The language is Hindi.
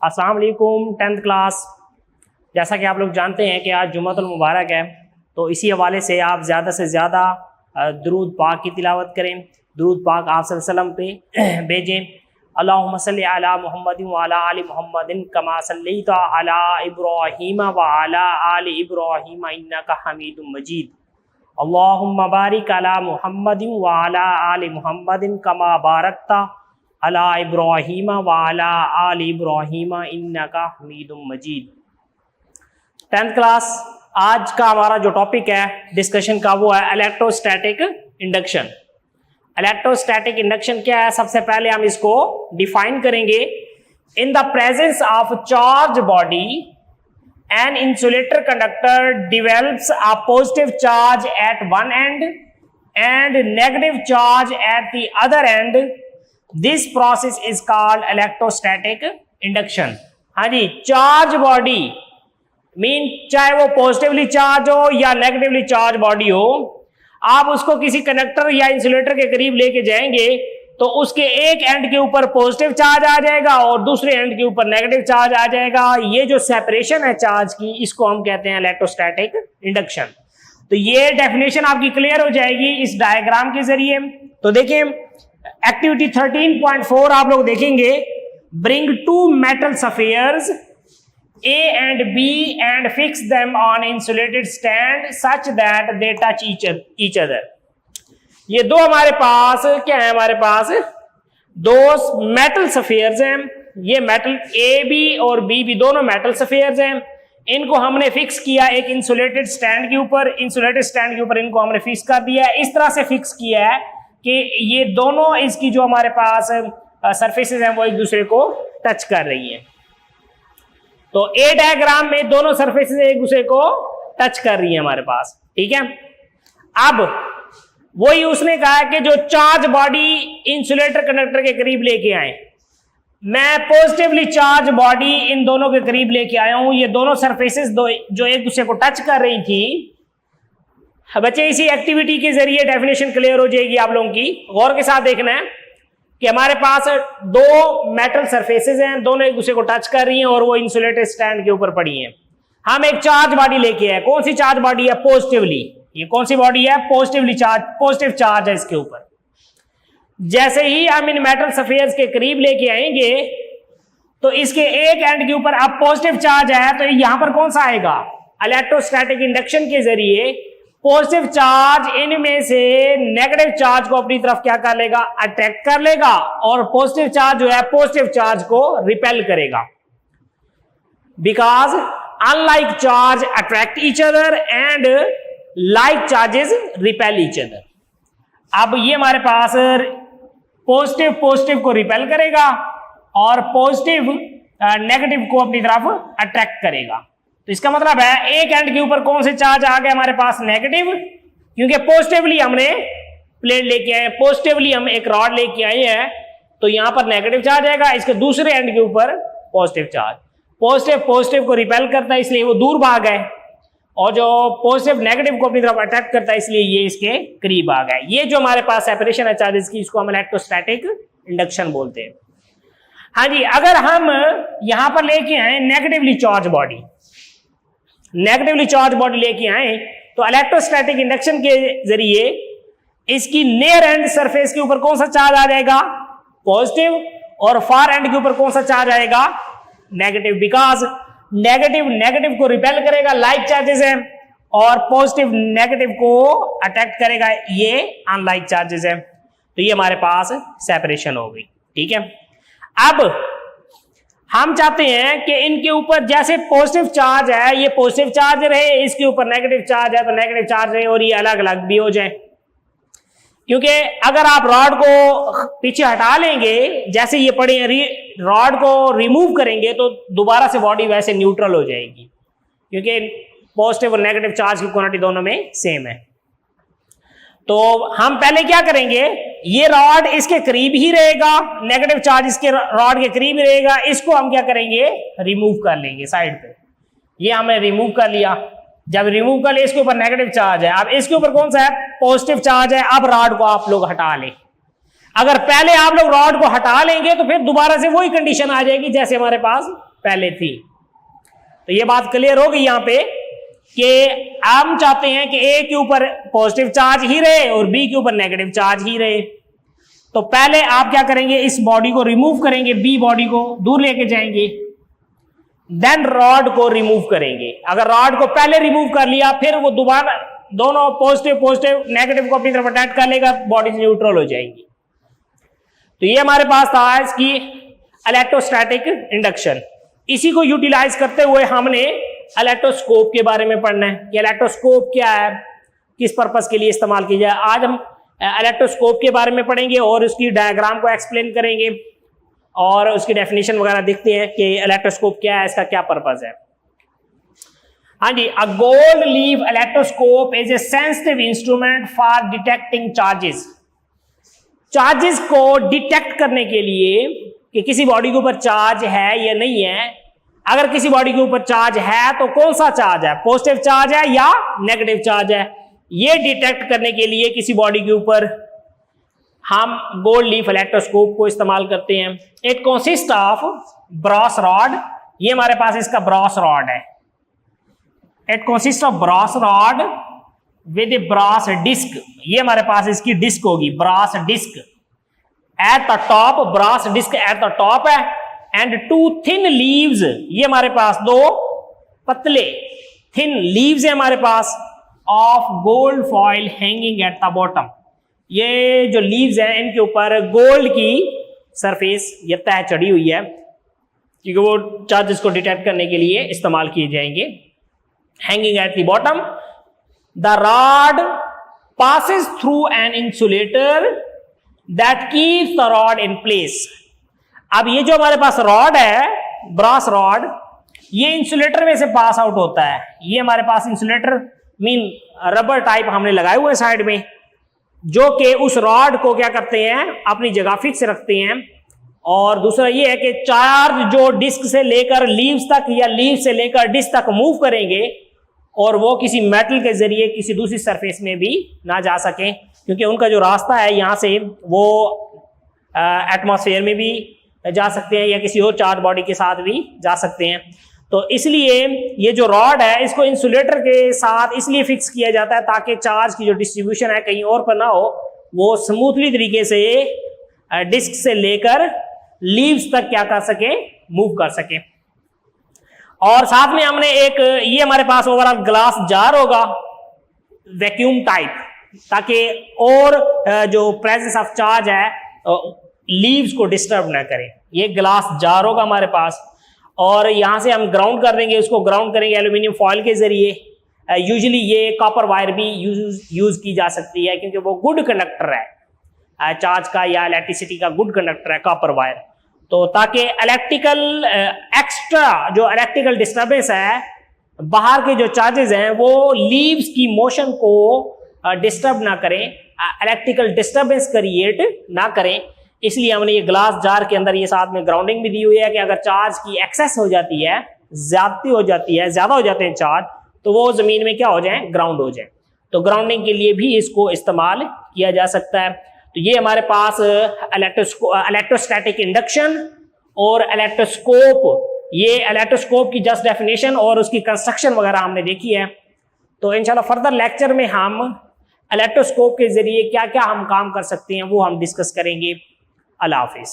अस्सलाम वालेकुम 10th क्लास। जैसा कि आप लोग जानते हैं कि आज जुम्मतुल मुबारक है, तो इसी हवाले से आप ज़्यादा से ज़्यादा दुरूद पाक की तिलावत करें, दुरूद पाक आप सल्लल्लाहु अलैहि वसल्लम पे भेजें। अल्लाहुम्मा सल्लि अला मुहम्मदिन व अला आलि मुहम्मदिन कमा सल्लैता अला इब्राहीम व अला आलि इब्राहीम इन्नका हमीदुम मजीद। अल्लाहुम्मा बारिक अला मुहम्मदिन व अला आलि मुहम्मदिन कमा बारकता अला इब्राहीम व अला आलि इब्राहीम इन्नका हमीदुम मजीद। 10th क्लास, आज का हमारा जो टॉपिक है डिस्कशन का वो है इलेक्ट्रोस्टैटिक इंडक्शन। इलेक्ट्रोस्टैटिक इंडक्शन क्या है? सबसे पहले हम इसको डिफाइन करेंगे। In the presence of charge body an insulator conductor develops a positive charge at one and and negative charge at the other and. This process is called electrostatic induction. हाँ जी, चार्ज बॉडी मीन चाहे वो पॉजिटिवली चार्ज हो या नेगेटिवली चार्ज बॉडी हो, आप उसको किसी कंडक्टर या इंसुलेटर के करीब लेके जाएंगे तो उसके एक एंड के ऊपर पॉजिटिव चार्ज आ जाएगा और दूसरे एंड के ऊपर नेगेटिव चार्ज आ जाएगा। ये जो सेपरेशन है चार्ज की, इसको हम कहते हैं इलेक्ट्रोस्टैटिक इंडक्शन। तो ये डेफिनेशन आपकी क्लियर हो जाएगी इस डायग्राम के जरिए। तो देखिए एक्टिविटी 13.4 आप लोग देखेंगे। Bring two metal spheres A and B and fix them on insulated stand such that they touch each other। ये दो हमारे पास क्या है? हमारे पास दो मेटल स्फीयर्स हैं। ये मेटल ए बी और बी भी दोनों मेटल स्फीयर्स हैं। इनको हमने फिक्स किया एक इंसुलेटेड स्टैंड के ऊपर। इंसुलेटेड स्टैंड के ऊपर इनको हमने फिक्स कर दिया है। इस तरह से फिक्स किया है कि ये दोनों इसकी जो हमारे पास सरफेसेस हैं वो एक दूसरे को टच कर रही हैं। तो ए डायग्राम में दोनों सरफेसेस एक दूसरे को टच कर रही है हमारे पास, ठीक है। अब वही उसने कहा कि जो चार्ज बॉडी इंसुलेटर कंडक्टर के करीब लेके आए, मैं पॉजिटिवली चार्ज बॉडी इन दोनों के करीब लेके आया हूं। ये दोनों सरफेसेस जो एक दूसरे को टच कर रही थी। बच्चे, इसी एक्टिविटी के जरिए डेफिनेशन क्लियर हो जाएगी आप लोगों की। गौर के साथ देखना है कि हमारे पास दो मेटल सरफेसेस हैं, दोनों एक दूसरे को टच कर रही हैं और वो इंसुलेटेड स्टैंड के ऊपर पड़ी हैं। हम एक चार्ज बॉडी लेके आए। कौन सी चार्ज बॉडी है? पॉजिटिवली। ये कौन सी बॉडी है? पॉजिटिवली चार्ज, पॉजिटिव चार्ज है इसके ऊपर। जैसे ही हम इन मेटल स्फीयर्स के करीब लेके आएंगे तो इसके एक एंड के ऊपर अब पॉजिटिव चार्ज है, तो यहां पर कौन सा आएगा? इलेक्ट्रोस्टैटिक इंडक्शन के जरिए पॉजिटिव चार्ज इनमें से नेगेटिव चार्ज को अपनी तरफ क्या कर लेगा? अट्रैक्ट कर लेगा और पॉजिटिव चार्ज जो है पॉजिटिव चार्ज को रिपेल करेगा। Because unlike charge attract each other and like charges repel each other. अब ये हमारे पास पॉजिटिव पॉजिटिव को रिपेल करेगा और पॉजिटिव नेगेटिव को अपनी तरफ अट्रैक्ट करेगा। तो इसका मतलब है एक एंड के ऊपर कौन से चार्ज आ गए हमारे पास? नेगेटिव, क्योंकि पॉजिटिवली हमने प्लेट लेके आए, पॉजिटिवली हम एक रॉड लेके आए हैं, तो यहां पर नेगेटिव चार्ज आएगा। इसके दूसरे एंड के ऊपर पॉजिटिव चार्ज। पॉजिटिव पॉजिटिव को रिपेल करता है, इसलिए वो दूर भाग गए, और जो पॉजिटिव नेगेटिव को अपनी तरफ अट्रैक्ट करता है, इसलिए ये इसके करीब आ गए। ये जो हमारे पास सेपरेशन है चार्जेस की, इसको हम इलेक्ट्रोस्टैटिक इंडक्शन बोलते हैं। हाँ जी, अगर हम यहां पर लेके आए negatively charge body, negatively charge body लेके आए, तो इलेक्ट्रोस्टैटिक इंडक्शन के जरिए इसकी नियर एंड सरफेस के ऊपर कौन सा चार्ज आ जाएगा? पॉजिटिव। और फार एंड के ऊपर कौन सा चार्ज आएगा? नेगेटिव। बिकॉज नेगेटिव नेगेटिव को रिपेल करेगा, लाइक चार्जेस है, और पॉजिटिव नेगेटिव को अट्रैक्ट करेगा, ये अनलाइक चार्जेस है। तो ये हमारे पास सेपरेशन हो गई, ठीक है। अब हम चाहते हैं कि इनके ऊपर जैसे पॉजिटिव चार्ज है, ये पॉजिटिव चार्ज रहे, इसके ऊपर नेगेटिव चार्ज है तो नेगेटिव चार्ज रहे, और ये अलग अलग भी हो जाए। क्योंकि अगर आप रॉड को पीछे हटा लेंगे, जैसे ये पड़े हैं, रॉड को रिमूव करेंगे तो दोबारा से बॉडी वैसे न्यूट्रल हो जाएगी, क्योंकि पॉजिटिव और नेगेटिव चार्ज की क्वांटिटी दोनों में सेम है। तो हम पहले क्या करेंगे? ये रॉड इसके करीब ही रहेगा, नेगेटिव चार्ज इसके रॉड के करीब ही रहेगा। इसको हम क्या करेंगे? रिमूव कर लेंगे साइड पे। ये हमने रिमूव कर लिया। जब रिमूव कर लिया, इसके ऊपर नेगेटिव चार्ज है, अब इसके ऊपर कौन सा है? पॉजिटिव चार्ज है। अब रॉड को आप लोग हटा लें। अगर पहले आप लोग रॉड को हटा लेंगे तो फिर दोबारा से वही कंडीशन आ जाएगी जैसे हमारे पास पहले थी। तो ये बात क्लियर हो गई यहां पे कि हम चाहते हैं कि ए के ऊपर पॉजिटिव चार्ज ही रहे और बी के ऊपर नेगेटिव चार्ज ही रहे। तो पहले आप क्या करेंगे, इस बॉडी को रिमूव करेंगे, बी बॉडी को दूर लेके जाएंगे, देन रॉड को रिमूव करेंगे। अगर रॉड को पहले रिमूव कर लिया फिर वो दोबारा दोनों पॉजिटिव नेगेटिव को अपनी तरफ अटैच कर लेगा, बॉडी न्यूट्रल हो जाएंगी। तो ये हमारे पास था इसकी इलेक्ट्रोस्टैटिक इंडक्शन। इसी को यूटिलाइज करते हुए हमने इलेक्ट्रोस्कोप के बारे में पढ़ना है कि इलेक्ट्रोस्कोप क्या है, किस पर्पस के लिए इस्तेमाल किया जाए। आज हम इलेक्ट्रोस्कोप के बारे में पढ़ेंगे और उसकी डायग्राम को एक्सप्लेन करेंगे और उसकी डेफिनेशन वगैरह देखते हैं कि इलेक्ट्रोस्कोप क्या है, इसका क्या पर्पस है। हाँ जी, a gold leaf electroscope is a sensitive instrument for detecting charges. Charges को डिटेक्ट करने के लिए कि किसी बॉडी के ऊपर चार्ज है या नहीं है। अगर किसी बॉडी के ऊपर चार्ज है तो कौन सा चार्ज है, पॉजिटिव चार्ज है या नेगेटिव चार्ज है, ये डिटेक्ट करने के लिए किसी बॉडी के ऊपर हम गोल्ड लीफ इलेक्ट्रोस्कोप को इस्तेमाल करते हैं। It consist of brass rod, ये हमारे पास इसका ब्रॉस रॉड है। It consist of brass rod with a brass disc, ये हमारे पास इसकी डिस्क होगी, brass disc at the top, brass disc at the top है, एंड टू थिन लीव्स, ये हमारे पास दो पतले थिन लीव्स है हमारे पास of gold foil hanging at the bottom. ये जो लीव्स हैं इनके ऊपर गोल्ड की सरफेस ये तह चढ़ी हुई है क्योंकि वो चार्जेस को डिटेक्ट करने के लिए इस्तेमाल किए जाएंगे। Hanging at the bottom, the rod passes through an insulator that keeps the rod in place। अब ये जो हमारे पास रॉड है, ब्रॉस रॉड, ये इंसुलेटर में से पास आउट होता है। ये हमारे पास इंसुलेटर मीन रबर टाइप हमने लगाए हुए साइड में, जो कि उस रॉड को क्या करते हैं, अपनी जगह फिक्स रखते हैं। और दूसरा ये है कि चार्ज जो डिस्क से लेकर लीव्स तक या लीव से लेकर डिस्क तक मूव करेंगे और वो किसी मेटल के जरिए किसी दूसरी सरफेस में भी ना जा सकें, क्योंकि उनका जो रास्ता है यहाँ से वो एटमॉस्फेयर में भी जा सकते हैं या किसी और चार्ज बॉडी के साथ भी जा सकते हैं। तो इसलिए ये जो रॉड है इसको इंसुलेटर के साथ इसलिए फिक्स किया जाता है ताकि चार्ज की जो डिस्ट्रीब्यूशन है कहीं और पर ना हो, वो स्मूथली तरीके से डिस्क से लेकर लीव्स तक क्या कर सके, मूव कर सके। और साथ में हमने एक ये हमारे पास ओवरऑल ग्लास जार होगा वैक्यूम टाइप, ताकि और जो प्रेजेंस ऑफ चार्ज है लीव्स को डिस्टर्ब ना करे। ये ग्लास जार होगा हमारे पास और यहां से हम ग्राउंड कर देंगे, उसको ग्राउंड करेंगे एल्यूमिनियम फॉयल के जरिए। यूजुअली ये कॉपर वायर भी यूज की जा सकती है क्योंकि वो गुड कंडक्टर है चार्ज का या इलेक्ट्रिसिटी का, गुड कंडक्टर है कॉपर वायर। तो ताकि इलेक्ट्रिकल एक्स्ट्रा जो इलेक्ट्रिकल डिस्टर्बेंस है, बाहर के जो चार्जेस हैं वो लीव्स की मोशन को डिस्टर्ब ना करें, इलेक्ट्रिकल डिस्टर्बेंस क्रिएट ना करें, इसलिए हमने ये ग्लास जार के अंदर ये साथ में ग्राउंडिंग भी दी हुई है कि अगर चार्ज की एक्सेस हो जाती है, ज्यादती हो जाती है, ज्यादा हो जाते हैं चार्ज, तो वो जमीन में क्या हो जाए, ग्राउंड हो जाए। तो ग्राउंडिंग के लिए भी इसको इस्तेमाल किया जा सकता है। तो ये हमारे पास इलेक्ट्रोस्टैटिक इंडक्शन और इलेक्ट्रोस्कोप, ये इलेक्ट्रोस्कोप की जस्ट डेफिनेशन और उसकी कंस्ट्रक्शन वगैरह हमने देखी है। तो इंशाल्लाह फर्दर लेक्चर में हम इलेक्ट्रोस्कोप के जरिए क्या क्या हम काम कर सकते हैं वो हम डिस्कस करेंगे। अल्लाह हाफिज़।